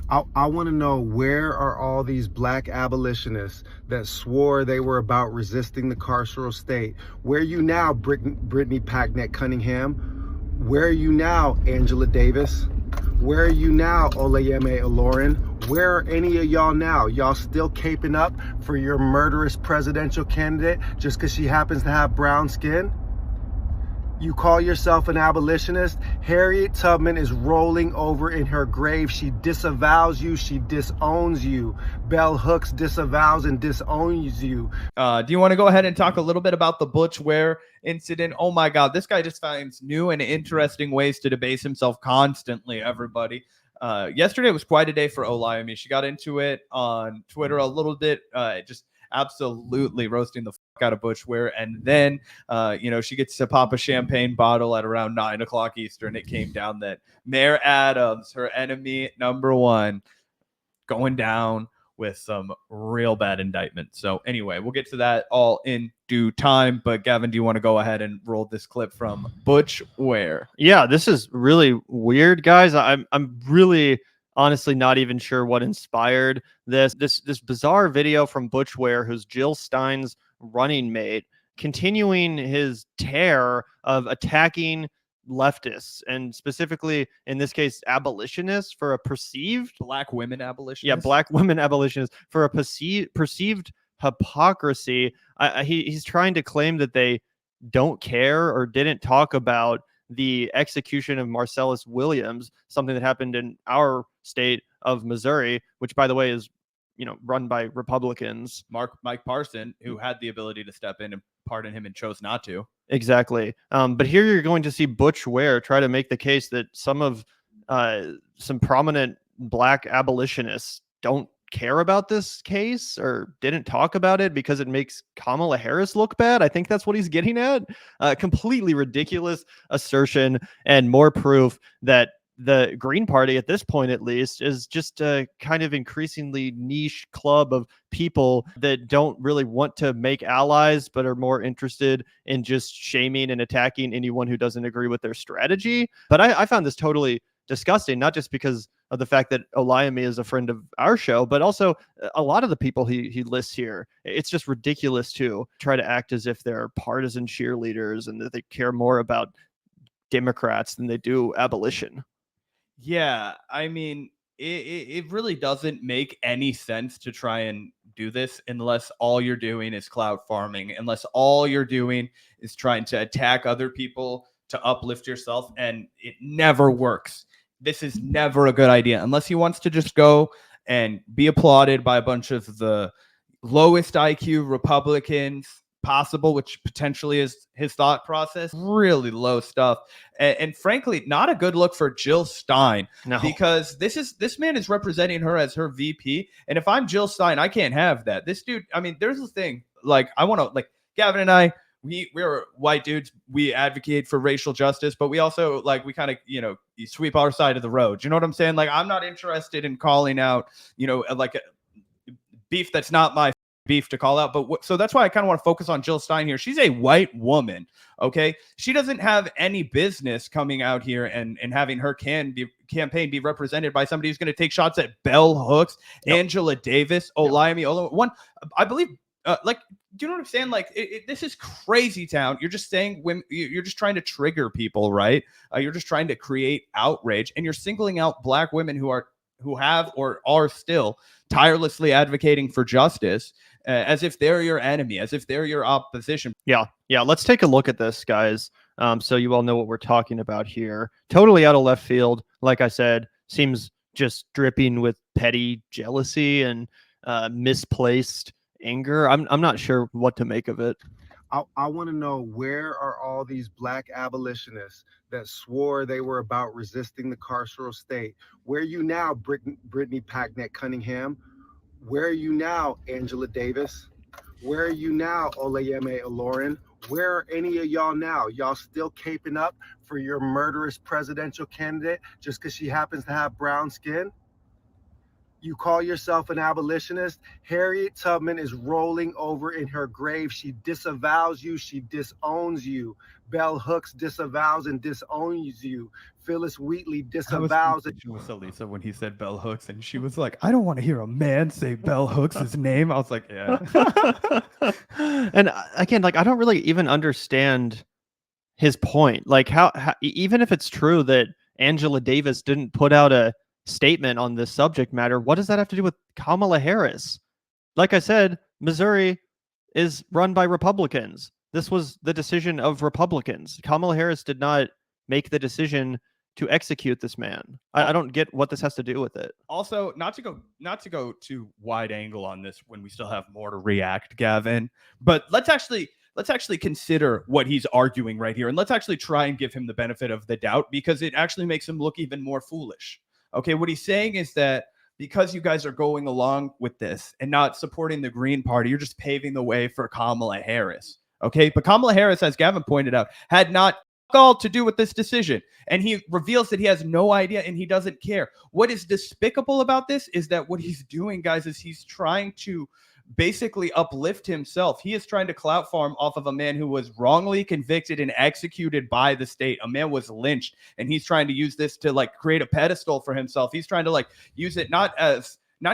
I want to know, where are all these black abolitionists that swore they were about resisting the carceral state? Where are you now, Brittany Packnett Cunningham? Where are you now, Angela Davis? Where are you now, Olayemi Olurin? Where are any of y'all now? Y'all still caping up for your murderous presidential candidate just because she happens to have brown skin? You call yourself an abolitionist? Harriet Tubman is rolling over in her grave. She disavows you. She disowns you. Bell Hooks disavows and disowns you. Do you want to go ahead and talk a little bit about the Butch Ware incident? Oh my God, this guy just finds new and interesting ways to debase himself constantly, everybody. Yesterday was quite a day for Olayemi. She got into it on Twitter a little bit, just absolutely roasting the fuck out of Butch Ware. And then, she gets to pop a champagne bottle at around 9 o'clock Eastern. It came down that Mayor Adams, her enemy number one, going down with some real bad indictment. So anyway, we'll get to that all in due time. But Gavin, do you want to go ahead and roll this clip from Butch Ware? Yeah, this is really weird, guys. I'm really honestly not even sure what inspired this bizarre video from Butch Ware, who's Jill Stein's running mate, continuing his tear of attacking leftists, and specifically in this case abolitionists, for a perceived black women abolitionists. Yeah, black women abolitionists for a perceived hypocrisy. He's trying to claim that they don't care or didn't talk about the execution of Marcellus Williams, something that happened in our state of Missouri, which, by the way, is run by Republicans. Mike Parson, who had the ability to step in and pardon him and chose not to. Exactly. But here you're going to see Butch Ware try to make the case that some prominent black abolitionists don't care about this case or didn't talk about it because it makes Kamala Harris look bad. I think that's what he's getting at. Completely ridiculous assertion, and more proof that the Green Party, at this point at least, is just a kind of increasingly niche club of people that don't really want to make allies, but are more interested in just shaming and attacking anyone who doesn't agree with their strategy. But I found this totally disgusting, not just because of the fact that Olayemi is a friend of our show, but also a lot of the people he lists here. It's just ridiculous to try to act as if they're partisan cheerleaders and that they care more about Democrats than they do abolition. Yeah, I mean, it really doesn't make any sense to try and do this unless all you're doing is cloud farming, unless all you're doing is trying to attack other people to uplift yourself, and it never works. This is never a good idea unless he wants to just go and be applauded by a bunch of the lowest IQ Republicans possible, which potentially is his thought process. Really low stuff, and frankly, not a good look for Jill Stein. No. Because this man is representing her as her VP, and if I'm Jill Stein, I can't have that. This dude, I mean, there's this thing, like, I want to, like, Gavin and I, we're white dudes. We advocate for racial justice, but we also, like, we kind of, you sweep our side of the road. You know what I'm saying? Like, I'm not interested in calling out, like, beef that's not my beef to call out. But so that's why I kind of want to focus on Jill Stein here. She's a white woman. Okay. She doesn't have any business coming out here and having her campaign be represented by somebody who's going to take shots at Bell Hooks, yep, Angela Davis, Olayemi, Olurin. I believe, like, do you know what I'm saying? Like, this is crazy town. You're just saying you're just trying to trigger people, right? You're just trying to create outrage, and you're singling out black women who have or are still tirelessly advocating for justice, as if they're your enemy, as if they're your opposition. Yeah. Let's take a look at this, guys. So you all know what we're talking about here. Totally out of left field. Like I said, seems just dripping with petty jealousy and misplaced anger. I'm not sure what to make of it. I want to know, where are all these black abolitionists that swore they were about resisting the carceral state? Where are you now, Brittany Packnett Cunningham? Where are you now, Angela Davis? Where are you now, Olayemi Olurin? Where are any of y'all now? Y'all still caping up for your murderous presidential candidate just because she happens to have brown skin? You call yourself an abolitionist? Harriet Tubman is rolling over in her grave. She disavows you. She disowns you. Bell Hooks disavows and disowns you. Phyllis Wheatley disavows. With Elisa when he said Bell Hooks, and she was like, "I don't want to hear a man say Bell Hooks' name." I was like, "Yeah." And again, like, I don't really even understand his point. Like, how even if it's true that Angela Davis didn't put out a statement on this subject matter, what does that have to do with Kamala Harris? Like I said, Missouri is run by Republicans. This was the decision of Republicans. Kamala Harris did not make the decision to execute this man. I don't get what this has to do with it. Also, not to go too wide angle on this when we still have more to react, Gavin, but let's actually consider what he's arguing right here, and let's actually try and give him the benefit of the doubt, because it actually makes him look even more foolish. Okay, what he's saying is that because you guys are going along with this and not supporting the Green Party, you're just paving the way for Kamala Harris. Okay, but Kamala Harris, as Gavin pointed out, had not all to do with this decision, and he reveals that he has no idea and he doesn't care. What is despicable about this is that what he's doing, guys, is he's trying to basically uplift himself. He is trying to clout farm off of a man who was wrongly convicted and executed by the state. A man was lynched, and he's trying to use this to like create a pedestal for himself. He's trying to like use it not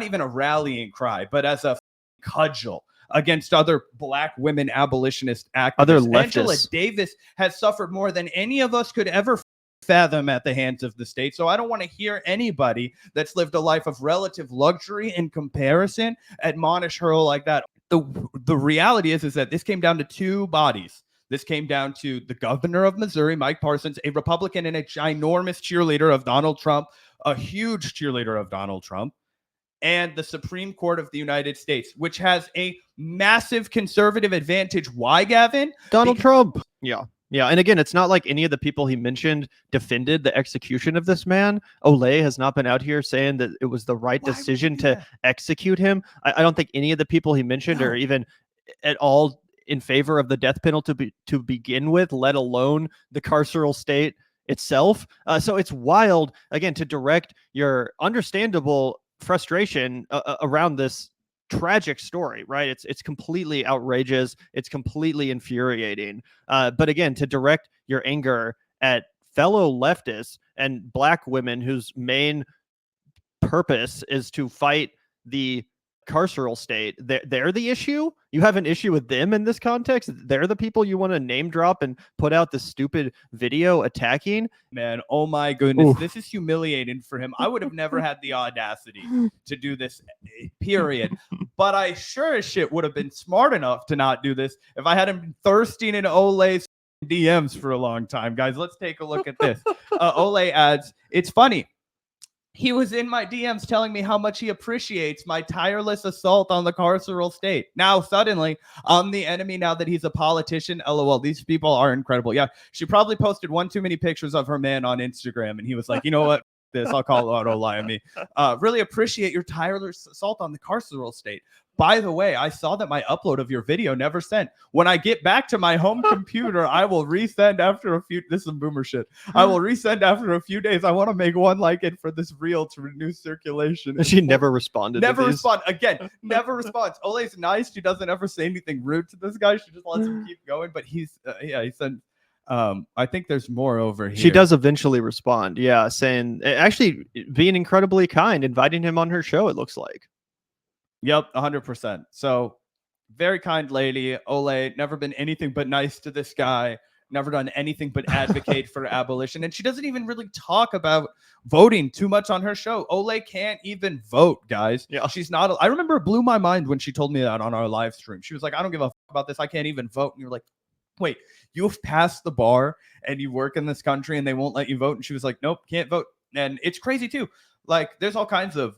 even a rallying cry, but as a cudgel against other black women abolitionist activists. Other leftists. Angela Davis has suffered more than any of us could ever fathom at the hands of the state. So I don't want to hear anybody that's lived a life of relative luxury in comparison admonish her like that. The reality is that this came down to two bodies. This came down to the governor of Missouri, Mike Parsons, a Republican and a ginormous cheerleader of Donald Trump, a huge cheerleader of Donald Trump, and the Supreme Court of the United States, which has a massive conservative advantage. Why, Gavin? Donald Trump. Yeah. Yeah. And again, it's not like any of the people he mentioned defended the execution of this man. Olay has not been out here saying that it was the right decision to execute him. I don't think any of the people he mentioned are even at all in favor of the death penalty to begin with, let alone the carceral state itself. So it's wild, again, to direct your understandable frustration around this tragic story, right? It's completely outrageous. It's completely infuriating. But again, to direct your anger at fellow leftists and black women whose main purpose is to fight the carceral state, they're the issue. You have an issue with them in this context. They're the people you want to name drop and put out this stupid video attacking. Man, oh my goodness. Oof. This is humiliating for him. I would have never had the audacity to do this, period. But I sure as shit would have been smart enough to not do this if I hadn't been thirsting in Olay's DMs for a long time. Guys, let's take a look at this. Olay adds, "It's funny. He was in my DMs telling me how much he appreciates my tireless assault on the carceral state. Now, suddenly, I'm the enemy now that he's a politician. LOL, these people are incredible." Yeah, she probably posted one too many pictures of her man on Instagram, and he was like, "You know what? This, I'll call out Olayemi. Really appreciate your tireless assault on the carceral state. By the way, I saw that my upload of your video never sent. When I get back to my home computer, I will resend after a few." This is some boomer shit. "I will resend after a few days. I want to make one like it for this reel to renew circulation." And she never responded. Never respond. Again, never responds. Olay's nice. She doesn't ever say anything rude to this guy. She just lets him keep going. But he said, I think there's more over here. She does eventually respond. Yeah, saying, actually being incredibly kind, inviting him on her show, it looks like. Yep, 100%. So very kind lady. Olay, never been anything but nice to this guy. Never done anything but advocate for abolition. And she doesn't even really talk about voting too much on her show. Olay can't even vote, guys. Yeah. She's not. I remember it blew my mind when she told me that on our live stream. She was like, "I don't give a fuck about this. I can't even vote." And you're like, "Wait, you've passed the bar and you work in this country and they won't let you vote?" And she was like, "Nope, can't vote." And it's crazy too. Like, there's all kinds of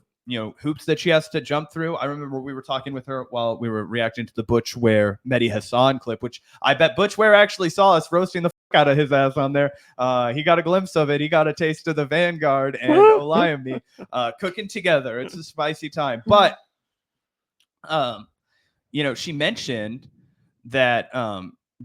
hoops that she has to jump through. I remember we were talking with her while we were reacting to the Butch Ware Mehdi Hassan clip, which I bet Butch Ware actually saw us roasting the fuck out of his ass on there. He got a glimpse of it. He got a taste of the Vanguard and Olayemi cooking together. It's a spicy time. But, she mentioned that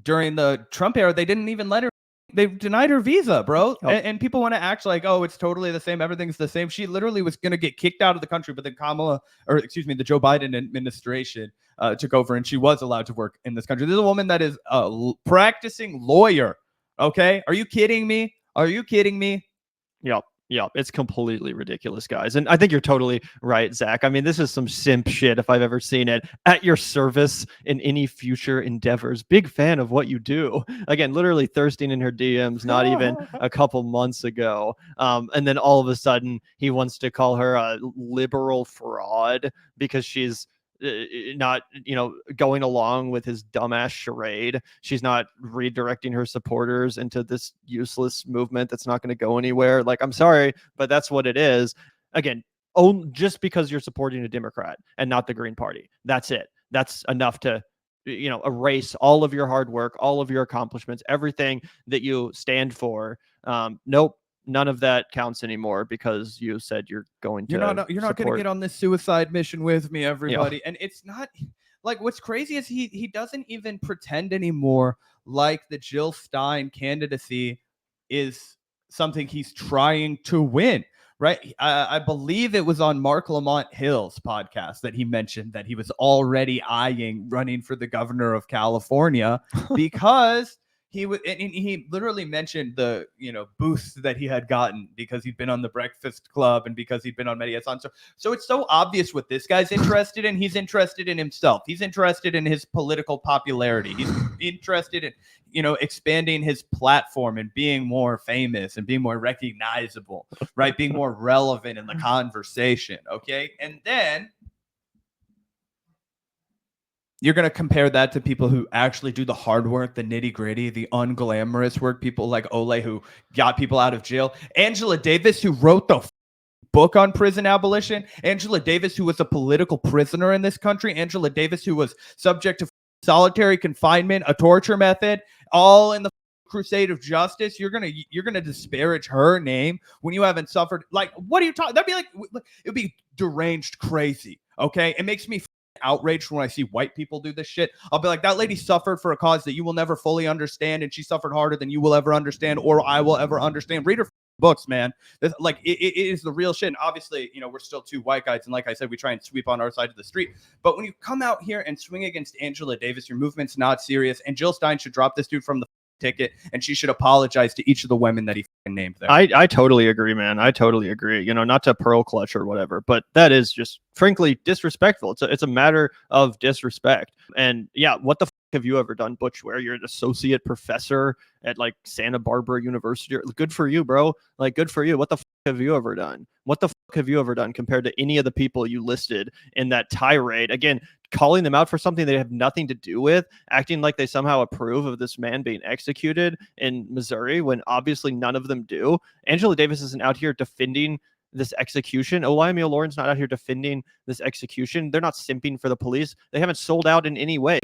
during the Trump era, they didn't even let her They've denied her visa, bro. Yep. And people want to act like, oh, it's totally the same. Everything's the same. She literally was going to get kicked out of the country, but then the Joe Biden administration took over and she was allowed to work in this country. This is a woman that is a practicing lawyer. Okay. Are you kidding me? Are you kidding me? Yep. Yeah, it's completely ridiculous, guys. And I think you're totally right, Zach. I mean, this is some simp shit if I've ever seen it. At your service in any future endeavors. Big fan of what you do. Again, literally thirsting in her DMs not even a couple months ago. And then all of a sudden, he wants to call her a liberal fraud because she's not, going along with his dumbass charade. She's not redirecting her supporters into this useless movement that's not going to go anywhere. Like, I'm sorry, but that's what it is. Again, just because you're supporting a Democrat and not the Green Party, that's it. That's enough to erase all of your hard work, all of your accomplishments, everything that you stand for. Nope. None of that counts anymore because you said you're going to. You're not going to get on this suicide mission with me, everybody. Yeah. And it's not like, what's crazy is he doesn't even pretend anymore like the Jill Stein candidacy is something he's trying to win. Right. I believe it was on Mark Lamont Hill's podcast that he mentioned that he was already eyeing running for the governor of California because he literally mentioned the boosts that he had gotten because he'd been on the Breakfast Club and because he'd been on Mediathon. So it's so obvious what this guy's interested in. He's interested in himself. He's interested in his political popularity. He's interested in expanding his platform and being more famous and being more recognizable, right? Being more relevant in the conversation. Okay, and then you're going to compare that to people who actually do the hard work, the nitty gritty, the unglamorous work. People like Olay who got people out of jail. Angela Davis who wrote the book on prison abolition. Angela Davis who was a political prisoner in this country. Angela Davis who was subject to solitary confinement, a torture method, all in the crusade of justice. You're gonna disparage her name when you haven't suffered. Like, what are you talking? That'd be like, it'd be deranged crazy. Okay, it makes me outraged when I see white people do this shit. I'll be like, that lady suffered for a cause that you will never fully understand, and she suffered harder than you will ever understand or I will ever understand. Read her books, man. It is the real shit. And obviously, we're still two white guys, and like I said, we try and sweep on our side of the street. But when you come out here and swing against Angela Davis, your movement's not serious, and Jill Stein should drop this dude from the ticket, and she should apologize to each of the women that he named there. I totally agree, man. I totally agree. Not to pearl clutch or whatever, but that is just frankly disrespectful. It's a matter of disrespect. And yeah, what the have you ever done, Butch Ware? You're an associate professor at like Santa Barbara University. Good for you, bro. Like, good for you. What the have you ever done? What the have you ever done compared to any of the people you listed in that tirade? Again, calling them out for something they have nothing to do with, acting like they somehow approve of this man being executed in Missouri when obviously none of them do. Angela Davis isn't out here defending this execution. Olayemi Olurin's not out here defending this execution. They're not simping for the police. They haven't sold out in any way.